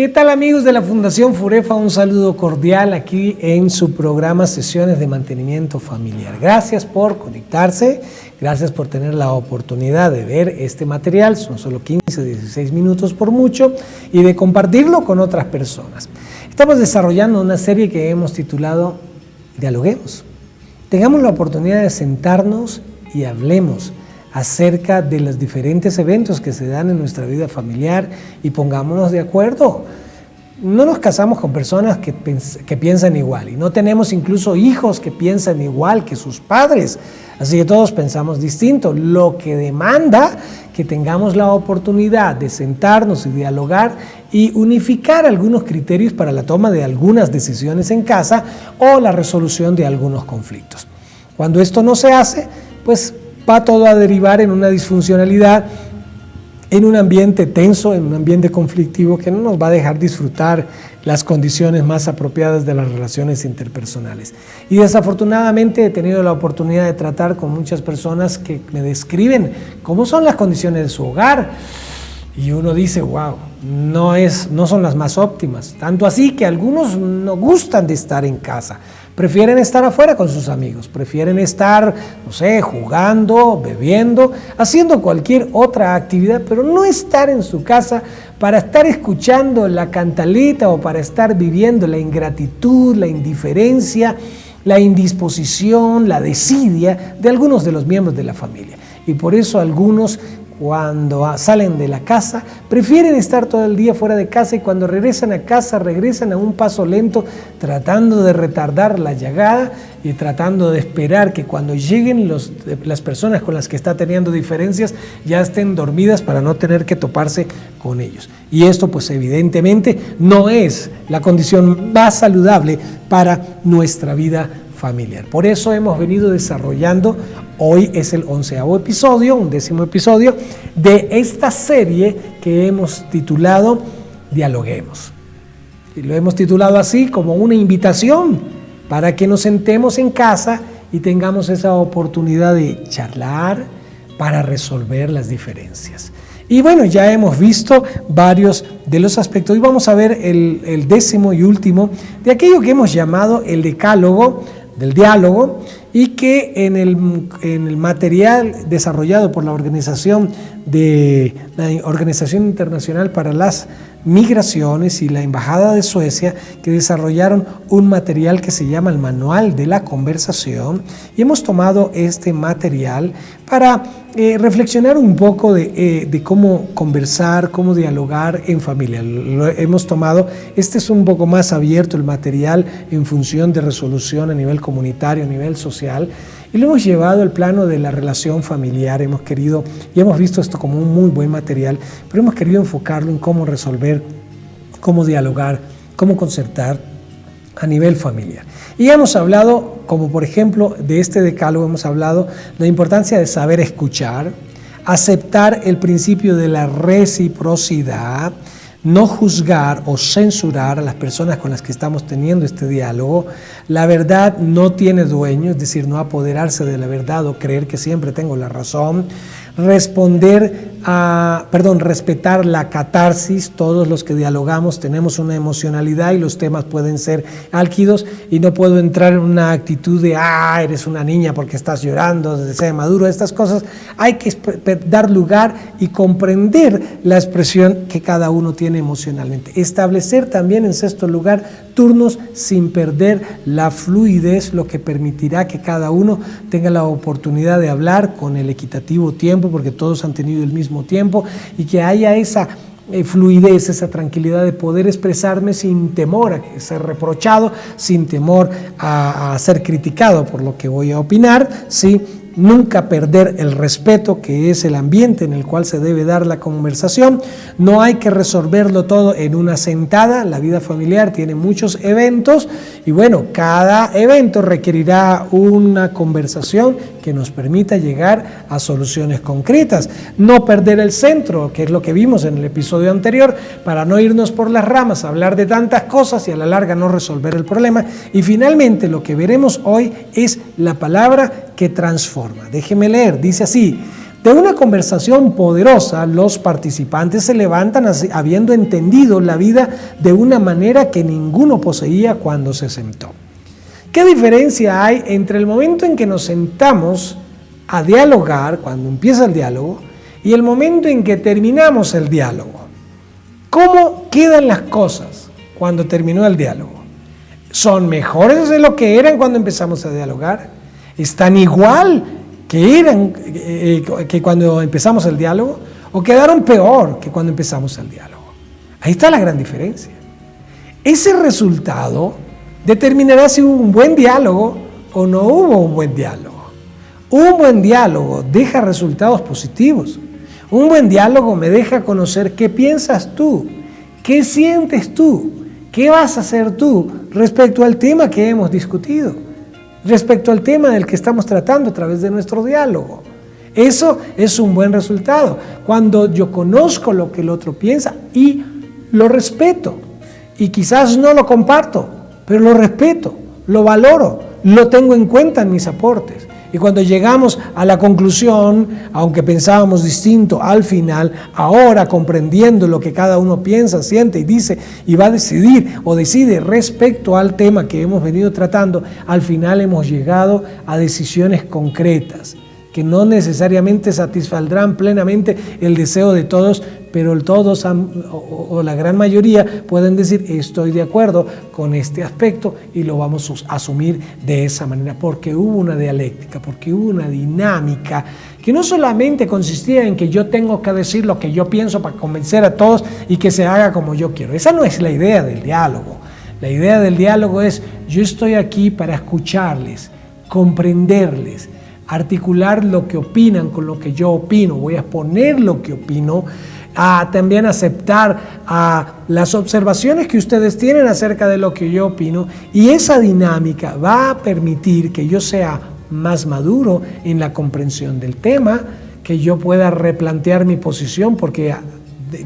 ¿Qué tal, amigos de la Fundación Furefa? Un saludo cordial aquí en su programa Sesiones de Mantenimiento Familiar. Gracias por conectarse, gracias por tener la oportunidad de ver este material, son solo 15 o 16 minutos por mucho, y de compartirlo con otras personas. Estamos desarrollando una serie que hemos titulado Dialoguemos. Tengamos la oportunidad de sentarnos y hablemos acerca de los diferentes eventos que se dan en nuestra vida familiar y pongámonos de acuerdo. No nos casamos con personas que piensan igual y no tenemos incluso hijos que piensan igual que sus padres, así que todos pensamos distinto, lo que demanda que tengamos la oportunidad de sentarnos y dialogar y unificar algunos criterios para la toma de algunas decisiones en casa o la resolución de algunos conflictos. Cuando esto no se hace, pues va todo a derivar en una disfuncionalidad, en un ambiente tenso, en un ambiente conflictivo que no nos va a dejar disfrutar las condiciones más apropiadas de las relaciones interpersonales. Y desafortunadamente he tenido la oportunidad de tratar con muchas personas que me describen cómo son las condiciones de su hogar. Y uno dice, wow, no son las más óptimas. Tanto así que algunos no gustan de estar en casa. Prefieren estar afuera con sus amigos, prefieren estar, no sé, jugando, bebiendo, haciendo cualquier otra actividad, pero no estar en su casa para estar escuchando la cantaleta o para estar viviendo la ingratitud, la indiferencia, la indisposición, la desidia de algunos de los miembros de la familia. Y por eso algunos, cuando salen de la casa, prefieren estar todo el día fuera de casa y cuando regresan a casa, regresan a un paso lento, tratando de retardar la llegada y tratando de esperar que cuando lleguen las personas con las que está teniendo diferencias ya estén dormidas para no tener que toparse con ellos. Y esto pues evidentemente no es la condición más saludable para nuestra vida familiar. Por eso hemos venido desarrollando, hoy es el 11º episodio, 11º episodio de esta serie que hemos titulado Dialoguemos. Y lo hemos titulado así como una invitación para que nos sentemos en casa y tengamos esa oportunidad de charlar para resolver las diferencias. Y bueno, ya hemos visto varios de los aspectos. Hoy vamos a ver el 10º y último de aquello que hemos llamado el decálogo del diálogo y que en el material desarrollado por la Organización Internacional para las Migraciones y la Embajada de Suecia, que desarrollaron un material que se llama el Manual de la Conversación, y hemos tomado este material para reflexionar un poco de cómo conversar, cómo dialogar en familia. Lo hemos tomado, este es un poco más abierto el material en función de resolución a nivel comunitario, a nivel social, y lo hemos llevado al plano de la relación familiar. Hemos querido, y hemos visto esto como un muy buen material, pero hemos querido enfocarlo en cómo resolver, cómo dialogar, cómo concertar a nivel familiar. Y hemos hablado, como por ejemplo de este decálogo, hemos hablado de la importancia de saber escuchar, aceptar el principio de la reciprocidad, no juzgar o censurar a las personas con las que estamos teniendo este diálogo. La verdad no tiene dueño, es decir, no apoderarse de la verdad o creer que siempre tengo la razón. Respetar la catarsis. Todos los que dialogamos tenemos una emocionalidad y los temas pueden ser álgidos y no puedo entrar en una actitud de eres una niña porque estás llorando, desde maduro, estas cosas. Hay que dar lugar y comprender la expresión que cada uno tiene emocionalmente. Establecer también, en sexto lugar, turnos sin perder la fluidez, lo que permitirá que cada uno tenga la oportunidad de hablar con el equitativo tiempo, porque todos han tenido el mismo tiempo, y que haya esa fluidez, esa tranquilidad de poder expresarme sin temor a ser reprochado, sin temor a ser criticado por lo que voy a opinar, ¿sí? Nunca perder el respeto, que es el ambiente en el cual se debe dar la conversación. No hay que resolverlo todo en una sentada. La vida familiar tiene muchos eventos y bueno, cada evento requerirá una conversación que nos permita llegar a soluciones concretas. No perder el centro, que es lo que vimos en el episodio anterior, para no irnos por las ramas, hablar de tantas cosas y a la larga no resolver el problema. Y finalmente lo que veremos hoy es la palabra que transforma. Déjeme leer, dice así: De una conversación poderosa, los participantes se levantan habiendo entendido la vida de una manera que ninguno poseía cuando se sentó. ¿Qué diferencia hay entre el momento en que nos sentamos a dialogar, cuando empieza el diálogo, y el momento en que terminamos el diálogo? ¿Cómo quedan las cosas cuando terminó el diálogo? ¿Son mejores de lo que eran cuando empezamos a dialogar? ¿Están igual que eran que cuando empezamos el diálogo? ¿O quedaron peor que cuando empezamos el diálogo? Ahí está la gran diferencia. Ese resultado determinará si hubo un buen diálogo o no hubo un buen diálogo. Un buen diálogo deja resultados positivos. Un buen diálogo me deja conocer qué piensas tú, qué sientes tú, qué vas a hacer tú respecto al tema que hemos discutido, respecto al tema del que estamos tratando a través de nuestro diálogo. Eso es un buen resultado, cuando yo conozco lo que el otro piensa y lo respeto. Y quizás no lo comparto, pero lo respeto, lo valoro, lo tengo en cuenta en mis aportes. Y cuando llegamos a la conclusión, aunque pensábamos distinto al final, ahora comprendiendo lo que cada uno piensa, siente y dice y va a decidir o decide respecto al tema que hemos venido tratando, al final hemos llegado a decisiones concretas que no necesariamente satisfaldrán plenamente el deseo de todos, pero todos o la gran mayoría pueden decir estoy de acuerdo con este aspecto y lo vamos a asumir de esa manera, porque hubo una dialéctica, porque hubo una dinámica que no solamente consistía en que yo tengo que decir lo que yo pienso para convencer a todos y que se haga como yo quiero. Esa no es la idea del diálogo. La idea del diálogo es yo estoy aquí para escucharles, comprenderles, articular lo que opinan con lo que yo opino, voy a exponer lo que opino, a también aceptar a las observaciones que ustedes tienen acerca de lo que yo opino, y esa dinámica va a permitir que yo sea más maduro en la comprensión del tema, que yo pueda replantear mi posición, porque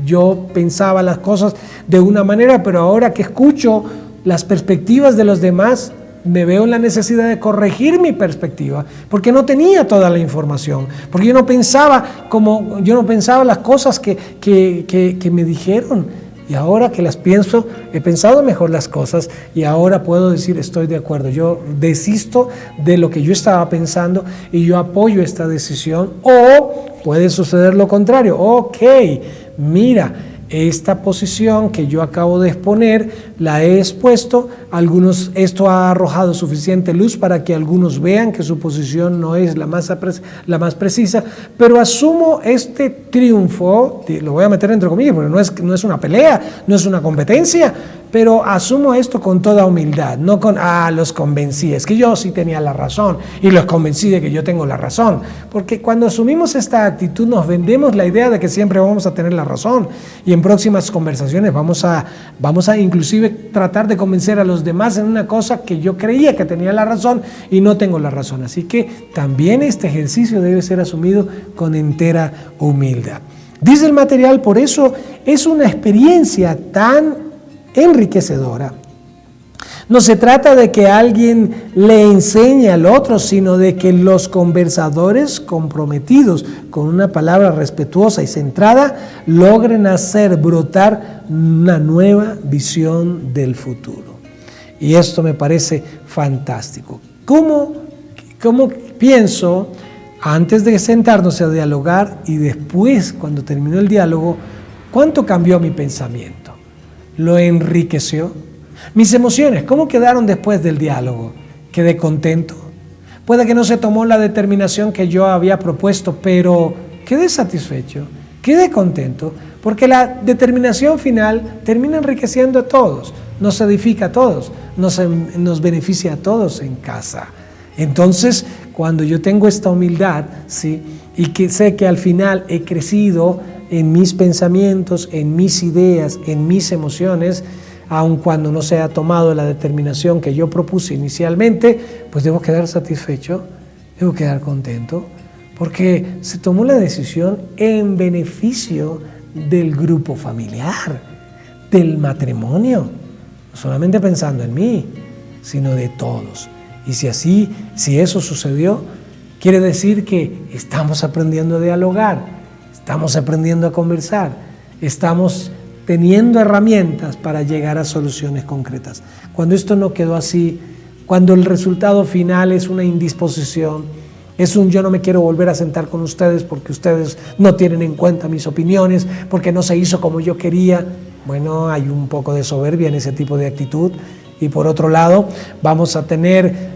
yo pensaba las cosas de una manera, pero ahora que escucho las perspectivas de los demás, me veo en la necesidad de corregir mi perspectiva, porque no tenía toda la información, porque yo no pensaba las cosas que me dijeron, y ahora que las pienso, he pensado mejor las cosas, y ahora puedo decir estoy de acuerdo, yo desisto de lo que yo estaba pensando y yo apoyo esta decisión, o puede suceder lo contrario, ok, mira, esta posición que yo acabo de exponer, la he expuesto, esto ha arrojado suficiente luz para que algunos vean que su posición no es la más precisa, pero asumo este triunfo, lo voy a meter entre comillas, porque no es una pelea, no es una competencia, pero asumo esto con toda humildad, no con, los convencí, es que yo sí tenía la razón y los convencí de que yo tengo la razón, porque cuando asumimos esta actitud nos vendemos la idea de que siempre vamos a tener la razón, y en próximas conversaciones vamos a inclusive tratar de convencer a los demás en una cosa que yo creía que tenía la razón y no tengo la razón, así que también este ejercicio debe ser asumido con entera humildad. Dice el material, por eso es una experiencia tan enriquecedora. No se trata de que alguien le enseñe al otro, sino de que los conversadores comprometidos con una palabra respetuosa y centrada logren hacer brotar una nueva visión del futuro. Y esto me parece fantástico. ¿Cómo pienso antes de sentarnos a dialogar y después, cuando terminó el diálogo, cuánto cambió mi pensamiento? ¿Lo enriqueció? Mis emociones, ¿cómo quedaron después del diálogo? ¿Quedé contento? Puede que no se tomó la determinación que yo había propuesto, pero quedé satisfecho, quedé contento, porque la determinación final termina enriqueciendo a todos, nos edifica a todos, nos beneficia a todos en casa. Entonces, cuando yo tengo esta humildad, ¿sí?, y que sé que al final he crecido en mis pensamientos, en mis ideas, en mis emociones, aun cuando no se ha tomado la determinación que yo propuse inicialmente, pues debo quedar satisfecho, debo quedar contento, porque se tomó la decisión en beneficio del grupo familiar, del matrimonio, no solamente pensando en mí, sino de todos. Y si eso sucedió, Quiere decir que estamos aprendiendo a dialogar, estamos aprendiendo a conversar, estamos teniendo herramientas para llegar a soluciones concretas. Cuando esto no quedó así, cuando el resultado final es una indisposición, es un yo no me quiero volver a sentar con ustedes porque ustedes no tienen en cuenta mis opiniones, porque no se hizo como yo quería, bueno, hay un poco de soberbia en ese tipo de actitud. Y por otro lado, vamos a tener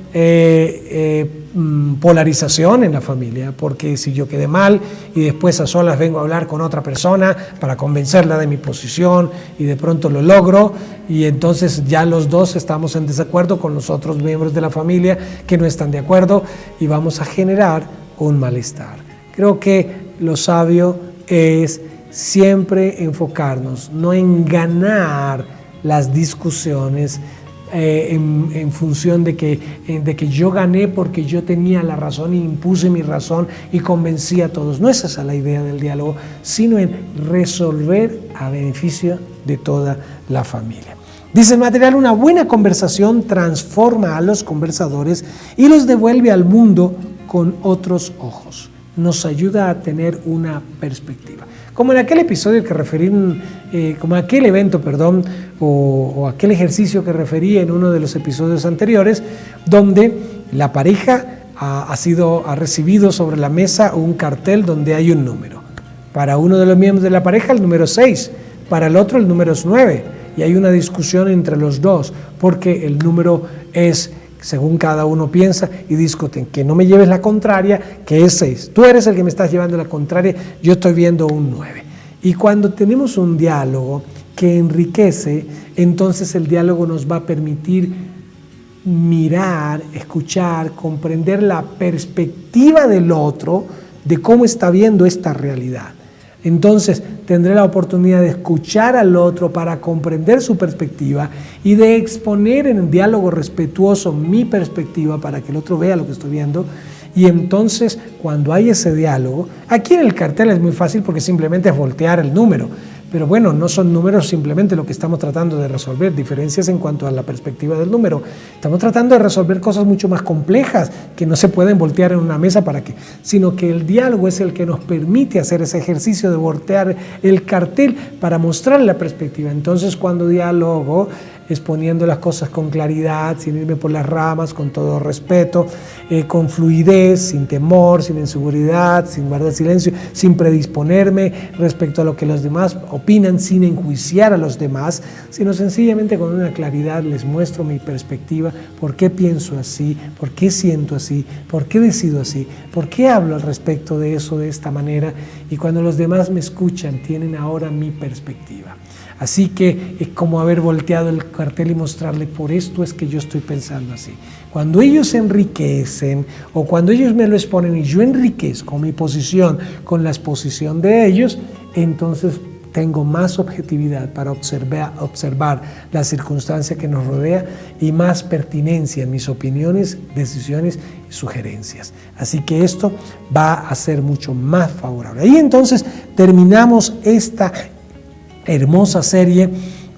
polarización en la familia, porque si yo quedé mal y después a solas vengo a hablar con otra persona para convencerla de mi posición y de pronto lo logro y entonces ya los dos estamos en desacuerdo con los otros miembros de la familia que no están de acuerdo y vamos a generar un malestar. Creo que lo sabio es siempre enfocarnos, no en ganar las discusiones en función de que yo gané porque yo tenía la razón y impuse mi razón y convencí a todos. No es esa la idea del diálogo, sino en resolver a beneficio de toda la familia. Dice el material, una buena conversación transforma a los conversadores y los devuelve al mundo con otros ojos. Nos ayuda a tener una perspectiva. Como en aquel episodio que referí, como aquel evento, perdón, o aquel ejercicio que referí en uno de los episodios anteriores, donde la pareja ha recibido sobre la mesa un cartel donde hay un número. Para uno de los miembros de la pareja el número 6, para el otro el número es 9, y hay una discusión entre los dos, porque el número es según cada uno piensa y discuten, que no me lleves la contraria, que es 6. Tú eres el que me estás llevando la contraria, yo estoy viendo un 9. Y cuando tenemos un diálogo que enriquece, entonces el diálogo nos va a permitir mirar, escuchar, comprender la perspectiva del otro de cómo está viendo esta realidad. Entonces tendré la oportunidad de escuchar al otro para comprender su perspectiva y de exponer en el diálogo respetuoso mi perspectiva para que el otro vea lo que estoy viendo. Y entonces cuando hay ese diálogo, aquí en el cartel es muy fácil porque simplemente es voltear el número. Pero bueno, no son números simplemente lo que estamos tratando de resolver, diferencias en cuanto a la perspectiva del número. Estamos tratando de resolver cosas mucho más complejas que no se pueden voltear en una mesa sino que el diálogo es el que nos permite hacer ese ejercicio de voltear el cartel para mostrar la perspectiva. Entonces, cuando dialogo, exponiendo las cosas con claridad, sin irme por las ramas, con todo respeto, con fluidez, sin temor, sin inseguridad, sin guardar silencio, sin predisponerme respecto a lo que los demás opinan, sin enjuiciar a los demás, sino sencillamente con una claridad les muestro mi perspectiva, por qué pienso así, por qué siento así, por qué decido así, por qué hablo al respecto de eso de esta manera, y cuando los demás me escuchan tienen ahora mi perspectiva. Así que es como haber volteado el cartel y mostrarle, por esto es que yo estoy pensando así. Cuando ellos se enriquecen o cuando ellos me lo exponen y yo enriquezco mi posición con la exposición de ellos, entonces tengo más objetividad para observar la circunstancia que nos rodea y más pertinencia en mis opiniones, decisiones y sugerencias. Así que esto va a ser mucho más favorable. Y entonces terminamos esta hermosa serie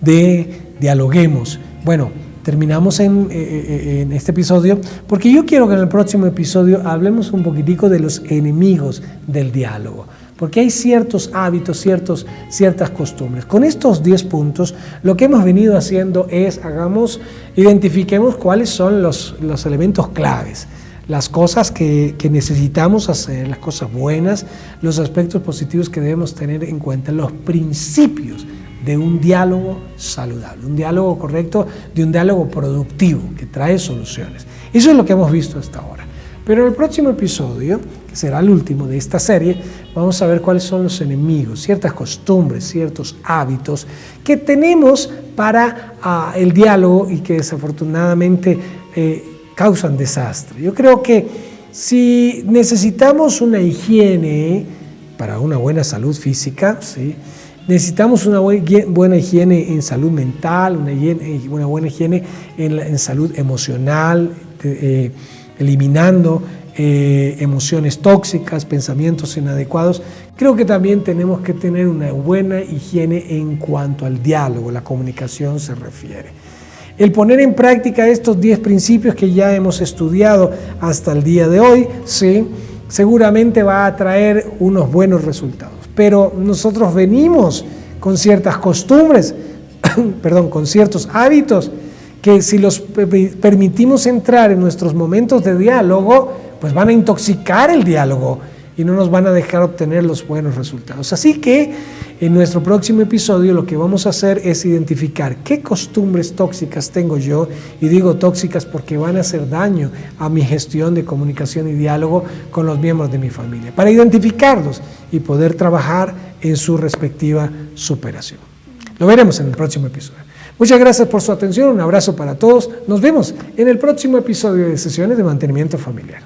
de Dialoguemos. Bueno, terminamos en este episodio porque yo quiero que en el próximo episodio hablemos un poquitico de los enemigos del diálogo, porque hay ciertos hábitos, ciertas costumbres. Con estos 10 puntos, lo que hemos venido haciendo es, identifiquemos cuáles son los elementos claves, las cosas que necesitamos hacer, las cosas buenas, los aspectos positivos que debemos tener en cuenta, los principios de un diálogo saludable, un diálogo correcto, de un diálogo productivo que trae soluciones. Eso es lo que hemos visto hasta ahora. Pero en el próximo episodio, que será el último de esta serie, vamos a ver cuáles son los enemigos, ciertas costumbres, ciertos hábitos que tenemos para el diálogo y que desafortunadamente causan desastre. Yo creo que si necesitamos una higiene para una buena salud física, ¿sí? Necesitamos una buena higiene en salud mental, una buena higiene en salud emocional, eliminando emociones tóxicas, pensamientos inadecuados. Creo que también tenemos que tener una buena higiene en cuanto al diálogo, la comunicación se refiere. El poner en práctica estos 10 principios que ya hemos estudiado hasta el día de hoy, ¿sí?, seguramente va a traer unos buenos resultados. Pero nosotros venimos con ciertas costumbres, con ciertos hábitos, que si los permitimos entrar en nuestros momentos de diálogo, pues van a intoxicar el diálogo y no nos van a dejar obtener los buenos resultados. Así que en nuestro próximo episodio lo que vamos a hacer es identificar qué costumbres tóxicas tengo yo, y digo tóxicas porque van a hacer daño a mi gestión de comunicación y diálogo con los miembros de mi familia, para identificarlos y poder trabajar en su respectiva superación. Lo veremos en el próximo episodio. Muchas gracias por su atención, un abrazo para todos. Nos vemos en el próximo episodio de Sesiones de Mantenimiento Familiar.